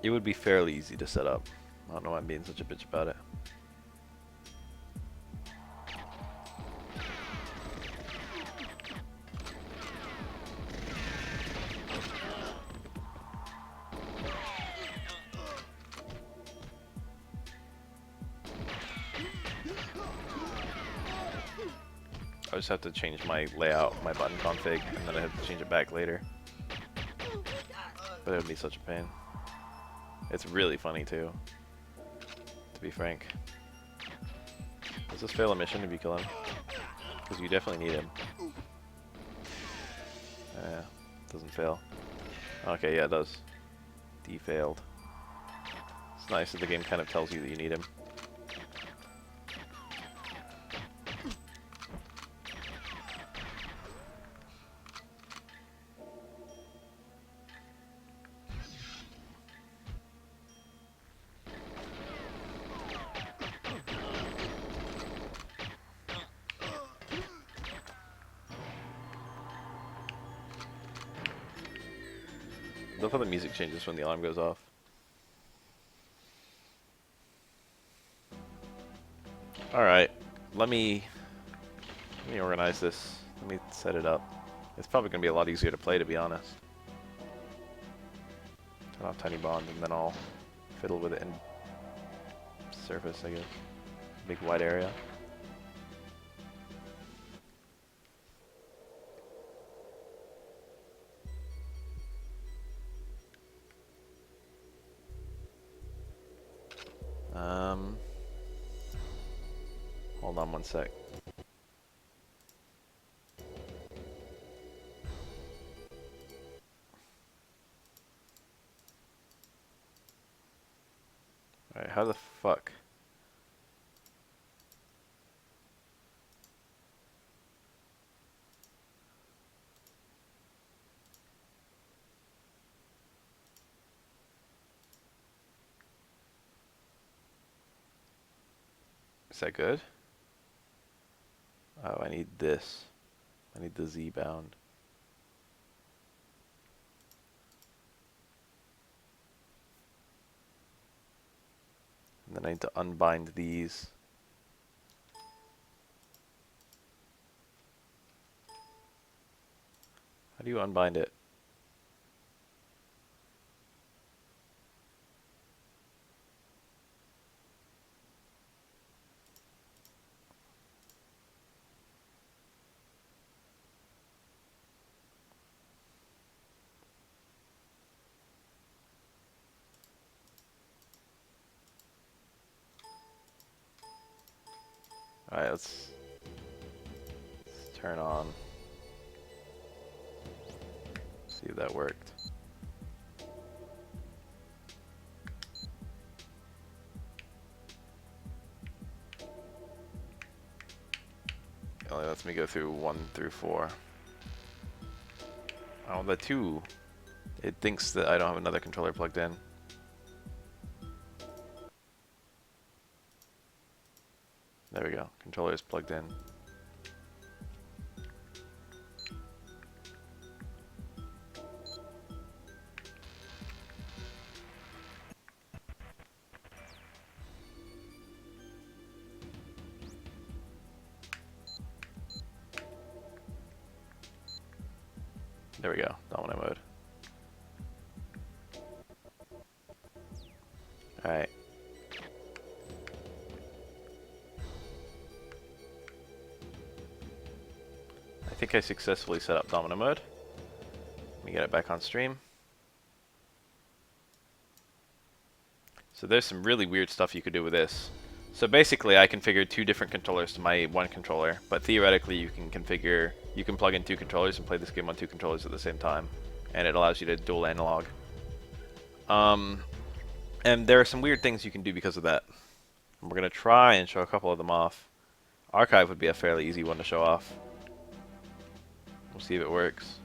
It would be fairly easy to set up. I don't know why I'm being such a bitch about it. I just have to change my layout, my button config, and then I have to change it back later. But it would be such a pain. It's really funny too. to be frank. Does this fail a mission if you kill him? Because you definitely need him. Doesn't fail. Okay, yeah, it does. D failed. It's nice that the game kind of tells you that you need him. I love how the music changes when the alarm goes off. Alright, let me organize this. Let me set it up. It's probably going to be a lot easier to play, to be honest. Turn off Tiny Bond, and then I'll fiddle with it in surface, I guess. Big wide area. Hold on one sec. Alright, how the fuck? Is that good? Oh, I need this. I need the Z bound. And then I need to unbind these. How do you unbind it? Alright, let's turn on. See if that worked. It only lets me go through 1 through 4. Oh, the 2. It thinks that I don't have another controller plugged in. There we go. Controller is plugged in. There we go. Domino mode. Alright. I think I successfully set up Domino mode. Let me get it back on stream. So there's some really weird stuff you could do with this. So basically I configured 2 different controllers to my 1 controller, but theoretically you can plug in 2 controllers and play this game on 2 controllers at the same time, and it allows you to dual analog. And there are some weird things you can do because of that. And we're going to try and show a couple of them off. Archive would be a fairly easy one to show off. We'll see if it works.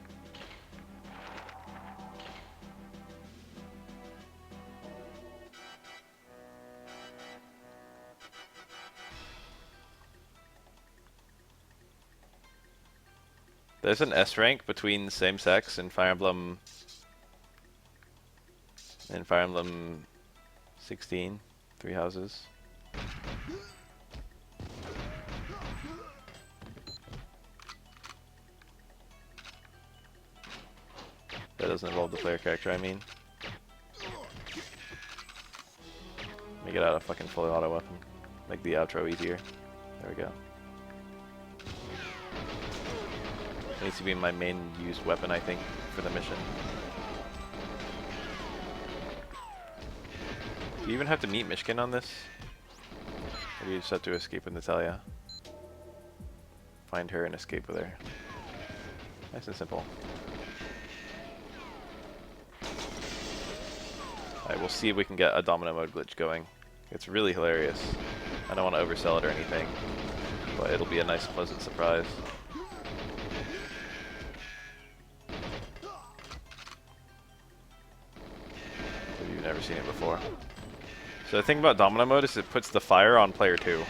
There's an S rank between same sex in Fire Emblem 16, 3 houses. That doesn't involve the player character, I mean. Let me get out a fucking fully auto weapon. Make the outro easier. There we go. It needs to be my main used weapon, I think, for the mission. Do you even have to meet Mishkin on this? You just have to escape with Natalia. Find her and escape with her. Nice and simple. Alright, we'll see if we can get a Domino mode glitch going. It's really hilarious. I don't want to oversell it or anything, but it'll be a nice, pleasant surprise. If you've never seen it before. So the thing about Domino mode is it puts the fire on player 2.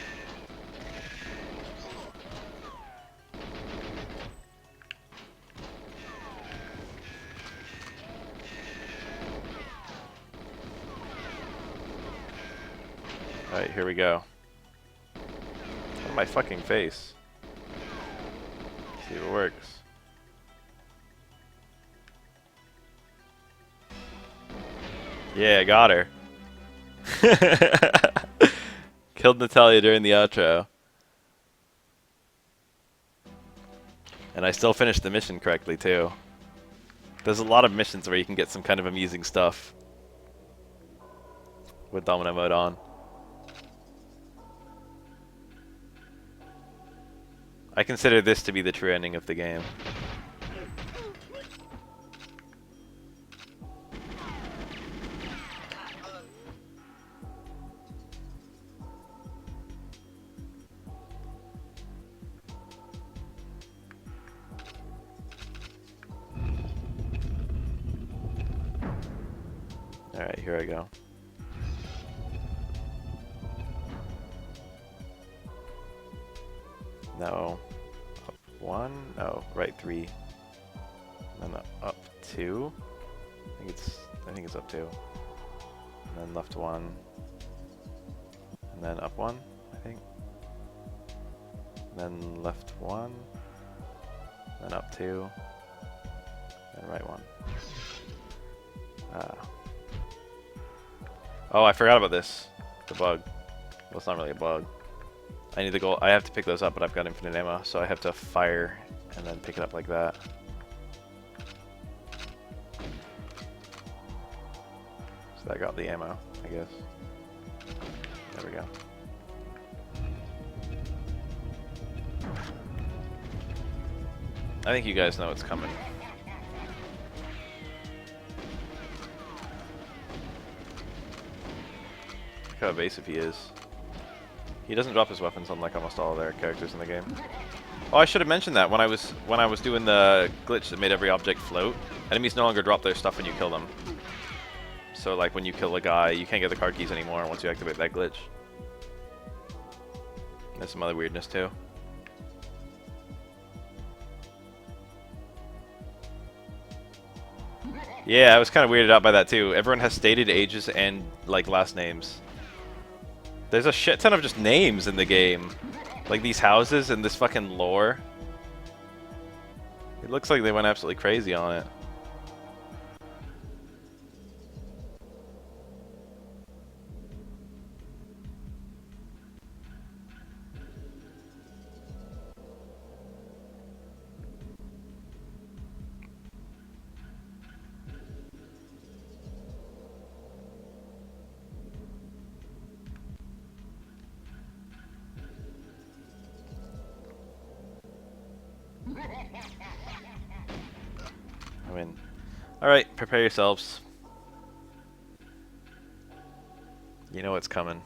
Alright, here we go. Look at my fucking face. See if it works. Yeah, I got her. Killed Natalia during the outro. And I still finished the mission correctly, too. There's a lot of missions where you can get some kind of amusing stuff with Domino mode on. I consider this to be the true ending of the game. Alright, here I go. No. Up 1? No, right 3. And then up 2. I think it's up 2. And then left 1. And then up 1, I think. And then left 1. Then up 2. And right 1. Oh, I forgot about this. The bug. Well, it's not really a bug. I need to go. I have to pick those up, but I've got infinite ammo, so I have to fire and then pick it up like that. So I got the ammo, I guess. There we go. I think you guys know what's coming. Look how evasive he is. He doesn't drop his weapons unlike almost all of their characters in the game. Oh, I should have mentioned that when I was doing the glitch that made every object float. Enemies no longer drop their stuff when you kill them. So like when you kill a guy, you can't get the card keys anymore once you activate that glitch. There's some other weirdness too. Yeah, I was kind of weirded out by that too. Everyone has stated ages and like last names. There's a shit ton of just names in the game. Like these houses and this fucking lore. It looks like they went absolutely crazy on it. I mean, alright, prepare yourselves. You know what's coming.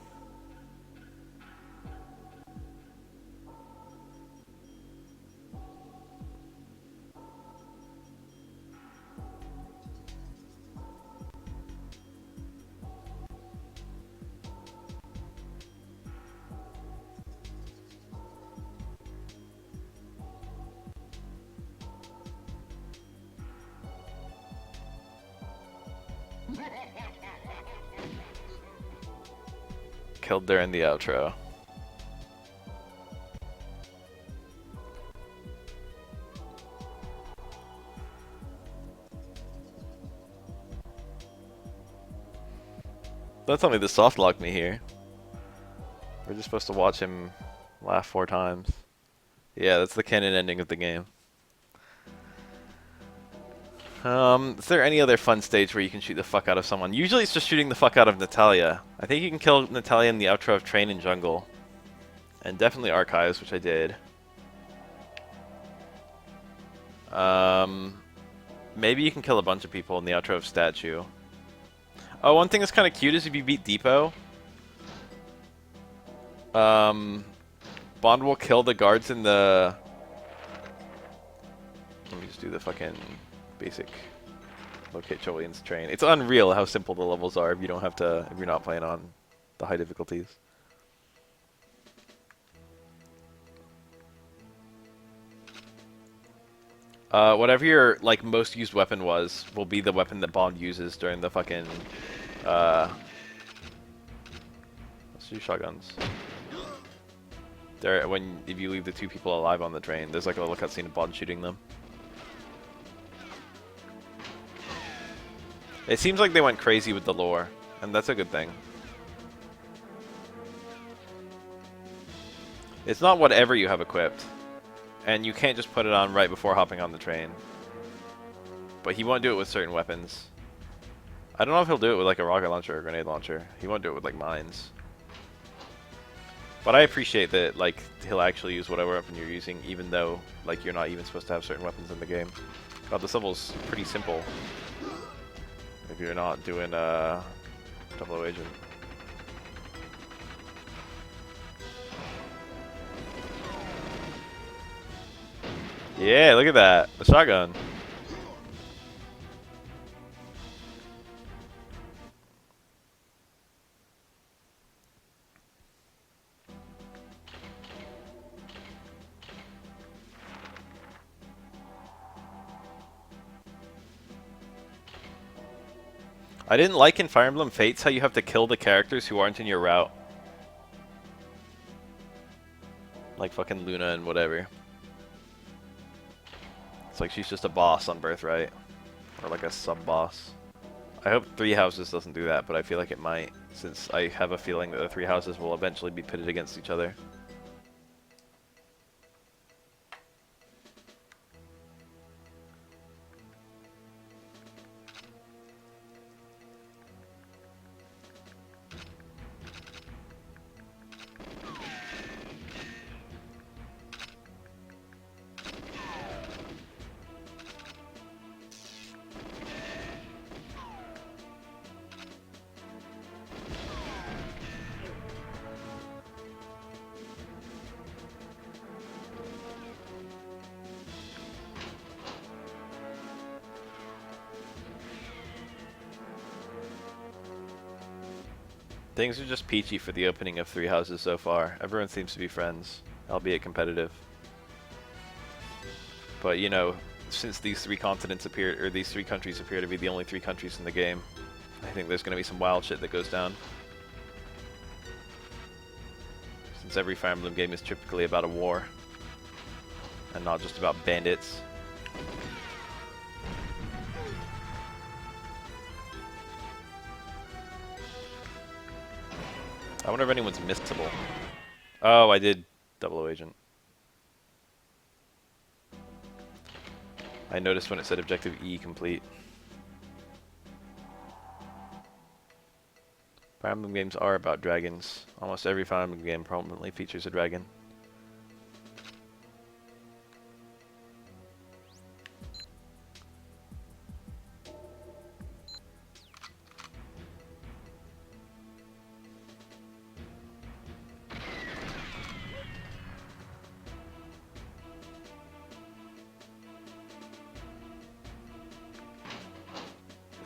Killed during the outro. Don't tell me this soft locked me here. We're just supposed to watch him laugh 4 times. Yeah, that's the canon ending of the game. Is there any other fun stage where you can shoot the fuck out of someone? Usually it's just shooting the fuck out of Natalia. I think you can kill Natalia in the outro of Train and Jungle. And definitely archives, which I did. Maybe you can kill a bunch of people in the outro of statue. Oh, one thing that's kind of cute is if you beat Depot, Bond will kill the guards in the... Let me just do the fucking basic locate Jolene's train. It's unreal how simple the levels are if you don't have to, if you're not playing on the high difficulties. Whatever your like most used weapon was, will be the weapon that Bond uses during the fucking. Let's do shotguns. There, if you leave the two people alive on the train, there's like a little cutscene of Bond shooting them. It seems like they went crazy with the lore, and that's a good thing. It's not whatever you have equipped, and you can't just put it on right before hopping on the train. But he won't do it with certain weapons. I don't know if he'll do it with like a rocket launcher or a grenade launcher. He won't do it with like mines. But I appreciate that like he'll actually use whatever weapon you're using, even though like you're not even supposed to have certain weapons in the game. God, this level's pretty simple if you're not doing double agent. Yeah, look at that. The shotgun. I didn't like in Fire Emblem Fates how you have to kill the characters who aren't in your route. Like fucking Luna and whatever. It's like she's just a boss on Birthright. Or like a sub-boss. I hope Three Houses doesn't do that, but I feel like it might, since I have a feeling that the Three Houses will eventually be pitted against each other. Things are just peachy for the opening of Three Houses so far. Everyone seems to be friends, albeit competitive. But you know, since these three continents appear, or these three countries appear to be the only three countries in the game, I think there's going to be some wild shit that goes down. Since every Fire Emblem game is typically about a war, and not just about bandits. I wonder if anyone's missable. Oh, I did double agent. I noticed when it said objective E complete. Fire Emblem games are about dragons. Almost every Fire Emblem game prominently features a dragon.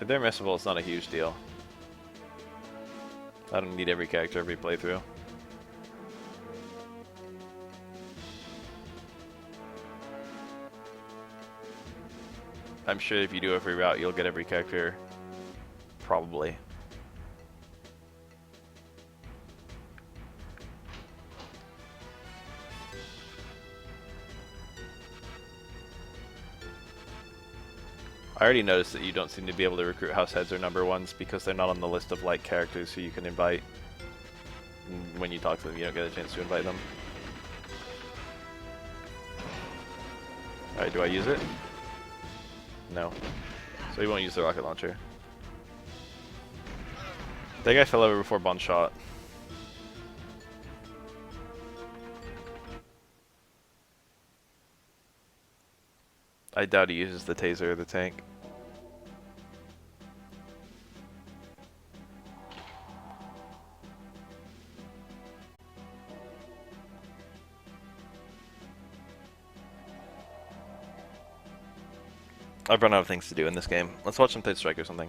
If they're missable, it's not a huge deal. I don't need every character every playthrough. I'm sure if you do every route, you'll get every character. Probably. I already noticed that you don't seem to be able to recruit house heads or number ones because they're not on the list of like characters who you can invite. And when you talk to them, you don't get a chance to invite them. Alright, do I use it? No. So he won't use the rocket launcher. That guy fell over before Bond shot. I doubt he uses the taser or the tank. I've run out of things to do in this game. Let's watch some Third Strike or something.